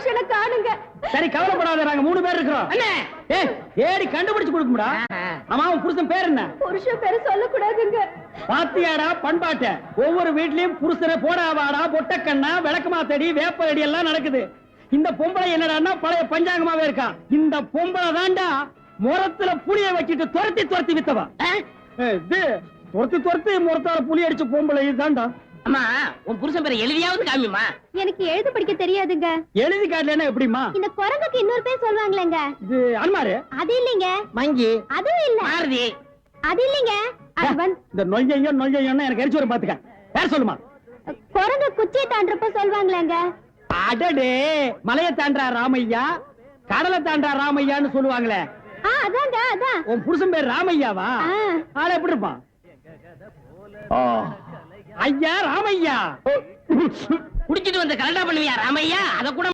புருஷனை காணுங்க. சரி கவலைப்படாத, நாங்க 3 பேர் இருக்கிறோம். ஏடி கண்டுபிடிச்சு கொடுக்கும்டா. ஆமா உன் புருஷன் பேர் என்ன? புருஷன் பேரு சொல்லக்கூடாதுங்க. பாத்தியாடா பண்பாட்ட, ஒவ்வொரு வீட்லயும் புருஷனை போடாவாடா பொட்டக்கண்ணா விளக்கமாத்தடி வேப்பலடி எல்லாம் நடக்குது. இந்த பொம்பளை என்னடான்னா பழைய பஞ்சாங்கமாவே இருக்கா. இந்த பொம்பளை தாண்டா முரத்துல புளிய வச்சுட்டு துரத்தி வித்தவா. துரத்தி முரத்தால புளி அடிச்சு பொம்பளை தாண்டா. அம்மா உன் புருஷன் பேரை எழுதியாவது காமிமா. எனக்கு எழுத படிக்க தெரியாதுங்க. எழுதி காட்டலன்னா எப்படிமா? இந்த குரங்குக்கு இன்னொரு பேர் சொல்வாங்களேங்க. இது அன்மாரு. அது இல்லைங்க. மங்கி. அதுவும் இல்ல. மாருதி. அது இல்லைங்க. இந்த நொய்யன்னு எனக்கு எரிச்சு வரும் பாத்துக்க. பேர் சொல்லுமா? குரங்கு குச்சியை தாண்டறப்ப சொல்வாங்களேங்க. அடடே, மலையை தாண்டா ராமையா, கடலை தாண்டா ராமையான்னு சொல்லுவாங்களே. அதாங்க அதான். உன் புருஷன் பேர் ராமையாவா? ஆள எப்படி இருப்பான்? ஐயா ராமையா குடிச்சிட்டு வந்து கலண்டா பண்ணுவியா ராமையா? அத கூட